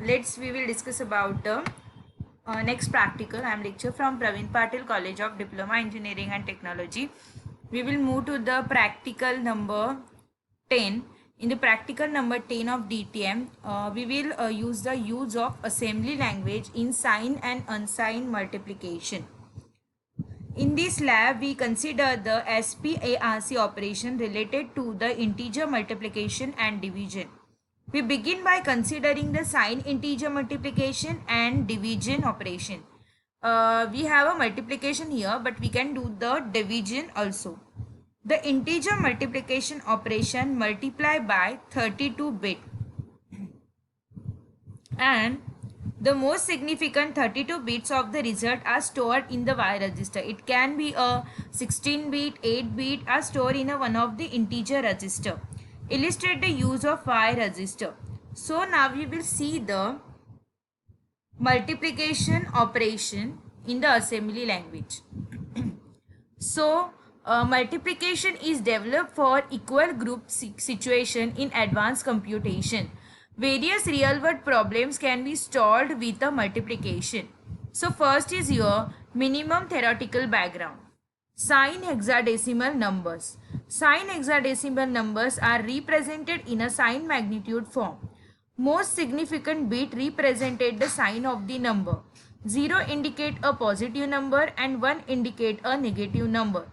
we will discuss about next practical. I am lecture from Praveen Patil College of Diploma Engineering and Technology. We will move to the practical number 10. In the practical number 10 of DTM, we will use the use of assembly language in sign and unsigned multiplication. In this lab, we consider the SPARC operation related to the integer multiplication and division. We begin by considering the sign integer multiplication and division operation. We have a multiplication here, but we can do the division also. The integer multiplication operation multiply by 32 bit and the most significant 32 bits of the result are stored in the Y register. It can be a 16 bit, 8 bit are stored in a one of the integer register. Illustrate the use of Y register. So now we will see the multiplication operation in the assembly language. So multiplication is developed for equal group situation in advanced computation. Various real world problems can be solved with a multiplication. So first is your minimum theoretical background. Sign hexadecimal numbers. Sign hexadecimal numbers are represented in a sign magnitude form. Most significant bit represented the sign of the number. 0 indicate a positive number and 1 indicate a negative number.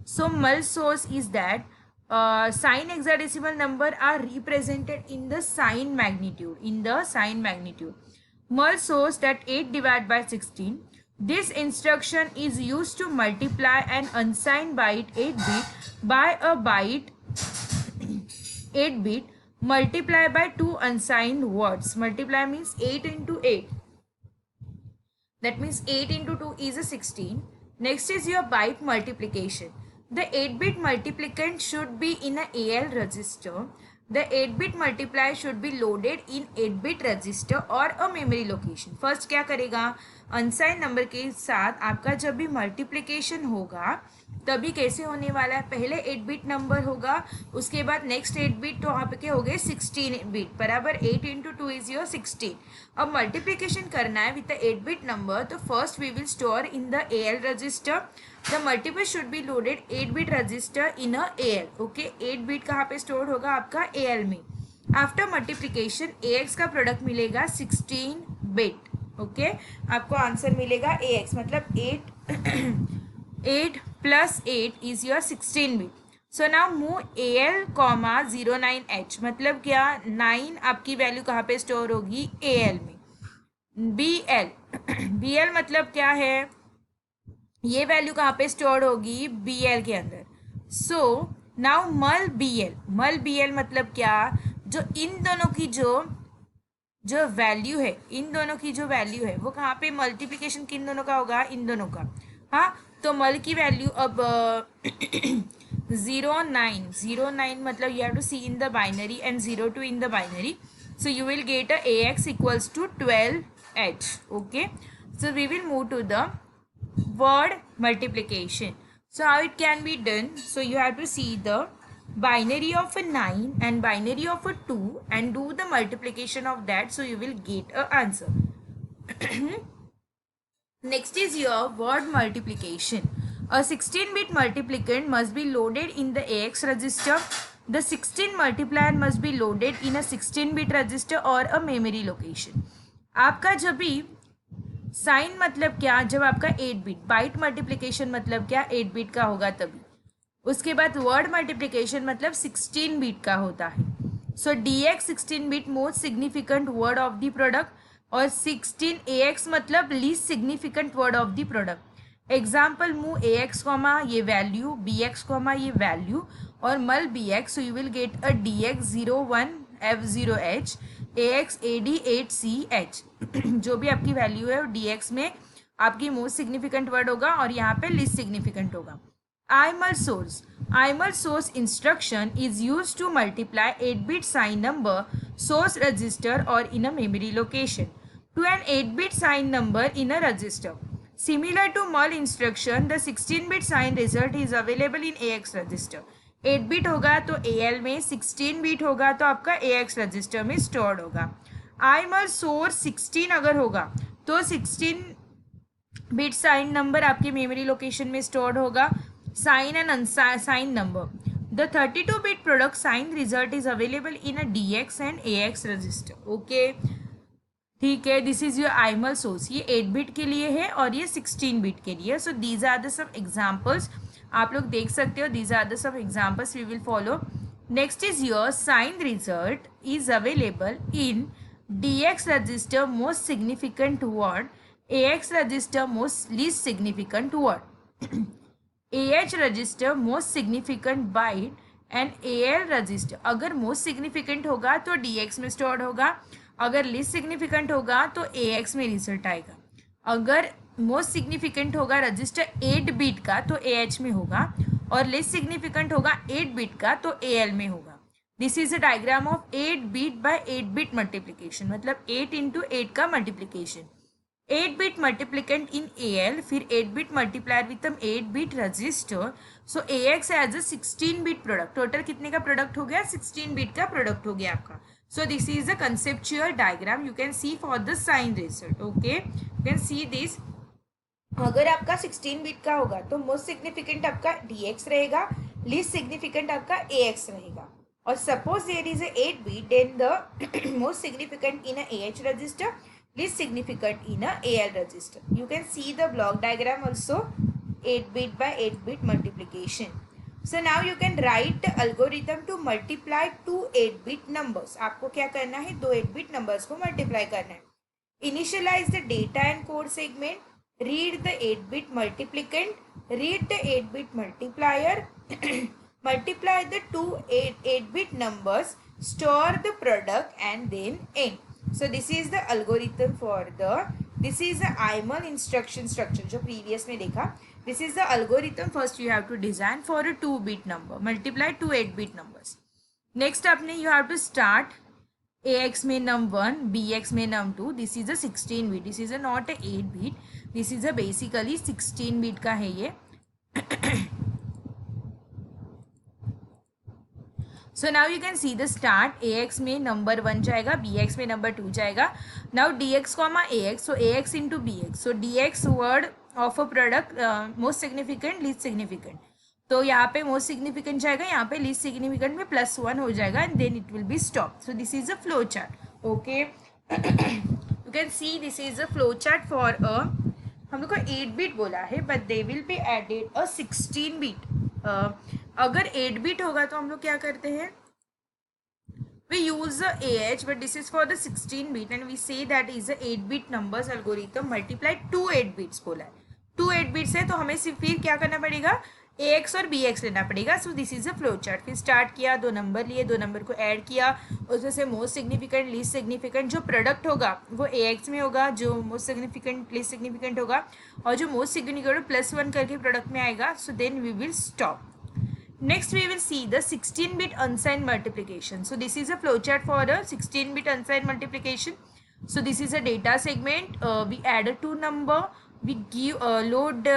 So null source is that sign hexadecimal number are represented in the sign magnitude. Null source that 8 divided by 16. This instruction is used to multiply an unsigned byte 8 bit by a byte 8 bit multiply by 2 unsigned words. Multiply means 8 into 8. That means 8 into 2 is a 16. Next is your byte multiplication. The 8-bit multiplicand should be in a AL register. The 8-bit multiply should be loaded in 8-bit register or a memory location. First क्या करेगा, unsigned number के साथ आपका जब भी multiplication होगा तभी कैसे होने वाला है, पहले 8-बिट नंबर होगा, उसके बाद नेक्स्ट 8-बिट, तो वहाँ पे क्या हो गए 16 बिट बराबर 8 इंटू 2 इज योर 16. अब मल्टीप्लिकेशन करना है विद द 8-बिट नंबर, तो first we will store in the AL register. The multiple should be loaded eight bit register in a AL. Okay, eight bit कहाँ पे स्टोर होगा आपका AL में. आफ्टर मल्टीप्लिकेशन AX का प्रोडक्ट मिलेगा 16 बिट. ओके, आपको answer मिलेगा AX मतलब 8 plus 8 is your 16 bit. So now move AL, 09H मतलब क्या, 9 आपकी वैल्यू कहाँ पे स्टोर होगी AL में. BL मतलब क्या है, ये वैल्यू कहाँ पे स्टोर होगी BL के अंदर. सो नाउ मल BL मतलब क्या, जो इन दोनों की जो वैल्यू है, इन दोनों की जो वैल्यू है वो कहाँ पे मल्टीप्लिकेशन किन दोनों का होगा, इन दोनों का. हाँ, तो मल की वैल्यू अब 09 मतलब you have to see in the binary and 02 in the binary. So you will get a AX equals to 12H. Okay, so we will move to the word multiplication. So how it can be done, so you have to see the binary of a 9 and binary of a 2 and do the multiplication of that, so you will get a answer. Next is your word multiplication. A 16-bit multiplicand must be loaded in the AX register. The 16 multiplier must be loaded in a 16-bit register or a memory location. आपका जब भी sign मतलब क्या, जब आपका 8-बिट, bite multiplication मतलब क्या 8-बिट का होगा तभी. उसके बाद वर्ड मल्टीप्लिकेशन मतलब 16-बिट का होता है. सो DX 16-बिट most significant word of the product और 16 AX मतलब least significant word of the product. Example move AX comma ये वैल्यू, BX कॉमा ये वैल्यू और mul BX. So you will get a DX 01F0H AX AD 8CH. जो भी आपकी value है DX में आपकी मोस्ट सिग्निफिकेंट वर्ड होगा और यहाँ पे लीस्ट सिग्निफिकेंट होगा. IMUL source instruction is used to multiply 8-bit sign number source register or in a memory location to an 8-bit sign number in a register. Similar to mul instruction, the 16-bit sign result is available in AX register. 8 bit होगा तो AL में, 16 bit होगा तो आपका AX register में stored होगा. आइमल source 16 अगर होगा तो 16 बिट साइन नंबर आपके मेमोरी लोकेशन में स्टोर्ड होगा. Sign and unsign number. The 32 bit product sign result is available in a DX and AX register. Okay, ठीक है. This is your imul source. ये 8 बिट के लिए है और ये 16 बिट के लिए. So these are the some examples, आप लोग देख सकते हो. These are the some examples we will follow. Next is your sign result is available in DX register most significant word, AX register most least significant word, AH register most significant byte and AL register. अगर most significant होगा तो DX में stored होगा, अगर least significant होगा तो AX में result आएगा. अगर most significant होगा रजिस्टर 8 बिट का तो AH में होगा और least significant होगा 8 बिट का तो AL में होगा. This is a diagram of 8 bit by 8 bit multiplication, मतलब 8 इंटू 8 का multiplication. 8 bit multiplicand in AL, फिर 8 bit multiplier with 8 bit register. So AX as a 16 bit product. Total कितने का प्रोडक्ट हो गया? 16 बिट का प्रोडक्ट हो गया आपका. So this is a conceptual diagram you can see for the sign result. Okay, you can see this. अगर आपका 16 बिट का होगा तो मोस्ट सिग्निफिकेंट आपका DX रहेगा, लीस्ट सिग्निफिकेंट आपका AX रहेगा. Or suppose there is a 8 bit, then the most significant in a AH register, least significant in a AL register. You can see the block diagram also, 8 bit by 8 bit multiplication. So now you can write the algorithm to multiply two 8 bit numbers. आपको क्या करना है? दो 8 bit numbers को multiply करना है. Initialize the data and code segment. Read the 8 bit multiplicand. Read the 8 bit multiplier. Multiply the two 8 bit numbers, store the product and then end. So this is the algorithm for the, this is the IML instruction structure जो previous में देखा. This is the algorithm first you have to design for a 2 bit number, multiply two 8 bit numbers. Next आपने you have to start AX में num 1, BX में num 2. This is a 16 bit, this is a not a 8 bit, this is a basically 16 bit का है ये. So now you can see the start. AX में number 1 जाएगा, BX में number 2 जाएगा. Now DX comma AX, so AX into BX. So DX word of a product most significant, least significant. तो यहाँ पे most significant जाएगा, यहाँ पे least significant में +1 हो जाएगा and then it will be stopped. So this is a flow chart. Okay, you can see this is a flow chart for a, हम लोग को 8 bit बोला है but they will be added a 16 bit. अगर 8 bit होगा तो हम लोग क्या करते हैं? we use the AH but this is for the 16 bit and we say that is a 8 bit numbers algorithm multiply 2 8 bits बोला है. 2 8 बिट्स है तो हमें सिर्फ फिर क्या करना पड़ेगा? AX और BX लेना पड़ेगा. सो this is a flow chart. फिर स्टार्ट किया, दो नंबर लिए, दो नंबर को ऐड किया, उसमें से मोस्ट सिग्निफिकेंट लीस्ट सिग्निफिकेंट जो प्रोडक्ट होगा वो AX में होगा, जो मोस्ट सिग्निफिकेंट लीस्ट सिग्निफिकेंट होगा, और जो मोस्ट सिग्निफिकेंट +1 करके प्रोडक्ट में आएगा. So then we will stop. Next we will see the 16-bit unsigned multiplication. So this is a flowchart for a 16-bit unsigned multiplication. So this is a data segment. We add a 2 number. We give load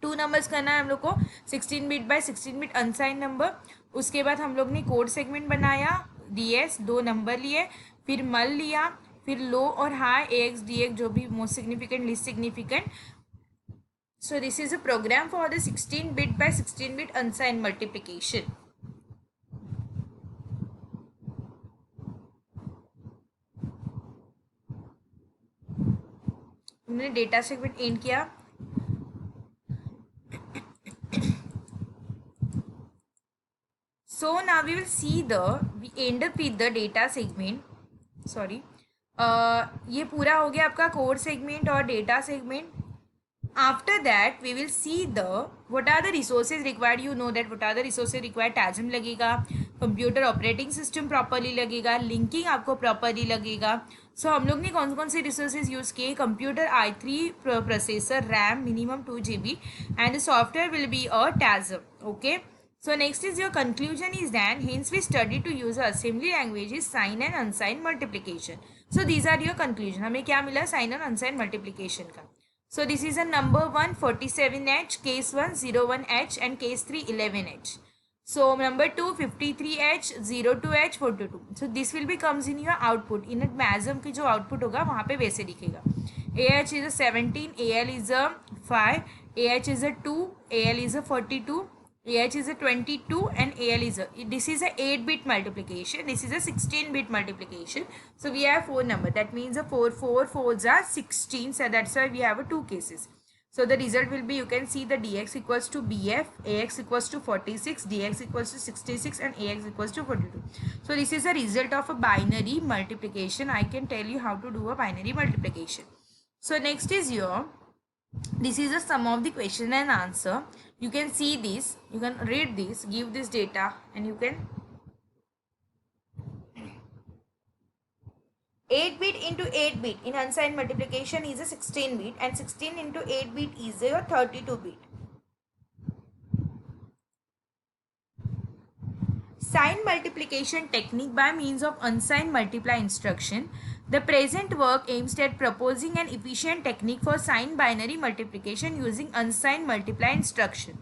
2 numbers करना है हम लोग को 16-bit by 16-bit unsigned number. उसके बाद हम लोग ने कोड सेगमेंट बनाया, DS 2 नंबर लिए, फिर मल लिया, फिर लो और हाई AX DX जो भी most significant least significant. So this is a program for the 16-bit by 16-bit unsigned multiplication. हमने डेटा सेगमेंट एंड किया. So now we will see we end up with the data segment. Sorry, ये पूरा हो गया आपका code segment और data segment. After that we will see what are the resources required. You know that what are the resources required. TASM लगेगा, computer operating system properly लगेगा, linking आपको properly लगेगा. सो हम लोग ने कौन से रिसोर्सेज यूज़ किए? Computer i3 processor, RAM minimum 2 GB and the software will be a TASM. Okay, so next is your conclusion is that hence we study to use assembly languages sign and unsigned multiplication. So these are your conclusion. हमें क्या मिला? Sign and अनसाइन multiplication का. So this is a number 1 47H, case 1 01H and case 3 11H. So number 2, 53H, 02H, 42. So this will be comes in your output. In MASM की जो output होगा वहाँ पे वैसे दिखेगा. AH is a 17, AL is a 5, AH is a 2, AL is a 42, AH is a 22, and AL is a, this is a 8-bit multiplication. This is a 16-bit multiplication. So we have 4 number. That means the 4 4s are 16. So that's why we have a 2 cases. So the result will be, you can see the dx equals to bf, ax equals to 46, dx equals to 66, and ax equals to 42. So this is a result of a binary multiplication. I can tell you how to do a binary multiplication. So next is your, this is a sum of the question and answer. You can see this, you can read this, give this data, and you can 8-bit into 8-bit in unsigned multiplication is a 16-bit, and 16 into 8-bit is a 32-bit. Signed multiplication technique by means of unsigned multiply instruction. The present work aims at proposing an efficient technique for signed binary multiplication using unsigned multiply instruction.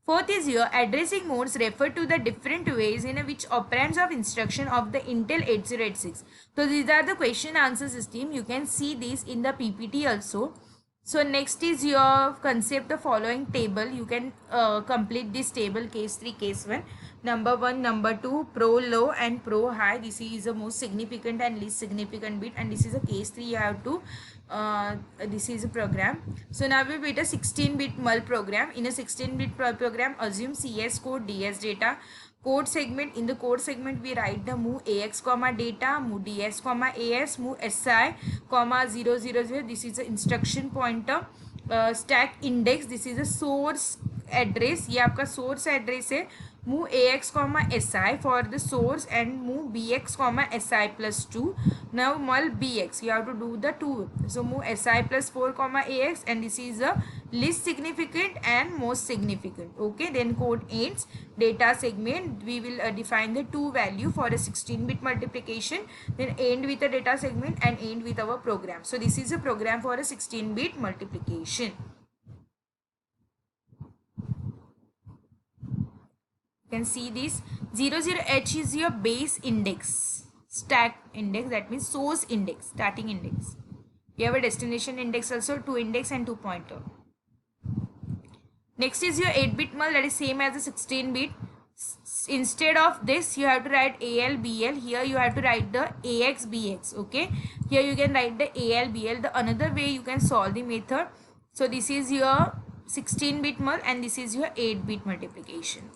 Fourth is your addressing modes refer to the different ways in which operands of instruction of the Intel 8086. So these are the question answer system. You can see this in the PPT also. So next is your concept of following table. You can complete this table, case 3, case 1. Number 1, number 2, pro low and pro high. This is the most significant and least significant bit, and this is a case 3. You have to this is a program. So now we build a 16-bit mul program. In a 16-bit program, assume CS code, DS data, code segment. In the code segment, we write the move AX comma data, move DS comma AS, move SI comma 000. This is the instruction pointer. Stack index. This is a source address. ये आपका source address है. Move AX comma SI for the source, and move BX comma SI plus 2. Now mul BX, you have to do the 2. So move SI plus 4 comma AX, and this is the least significant and most significant. Okay, then code ends. Data segment, we will define the 2 value for a 16-bit multiplication, then end with a data segment and end with our program. So this is a program for a 16-bit multiplication. You can see this 00H is your base index, stack index, that means source index, starting index. You have a destination index also, 2 index and 2 pointer. Next is your 8-bit mul, that is same as the 16-bit. Instead of this, you have to write AL, BL. Here you have to write the AX, BX. Okay, here you can write the AL, BL. The another way you can solve the method. So this is your 16-bit mul, and this is your 8-bit multiplication.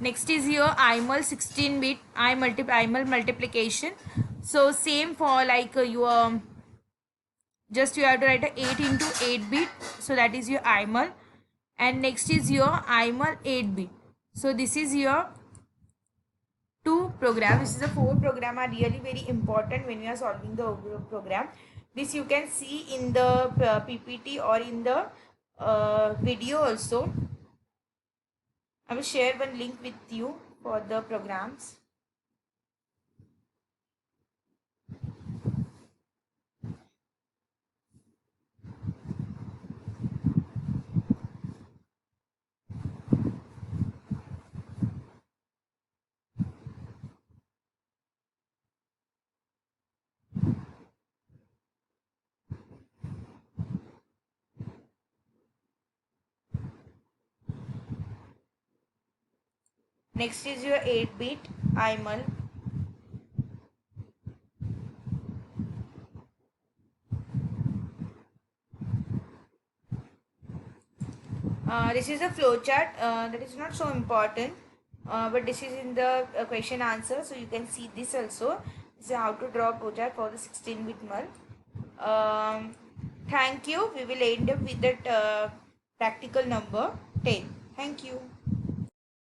Next is your IMUL 16-bit IMUL multiplication. So same for like your, just you have to write a 8 into 8-bit. So that is your IMUL. And next is your IMUL 8-bit. So this is your 2 program. This is a 4 program are really very important when you are solving the program. This you can see in the PPT or in the video also. I will share one link with you for the programs. Next is your 8-bit IMUL. This is a flowchart that is not so important, but this is in the question answer, so you can see this also. This is how to draw flowchart for the 16-bit mul. Thank you. We will end up with that practical number 10. Thank you.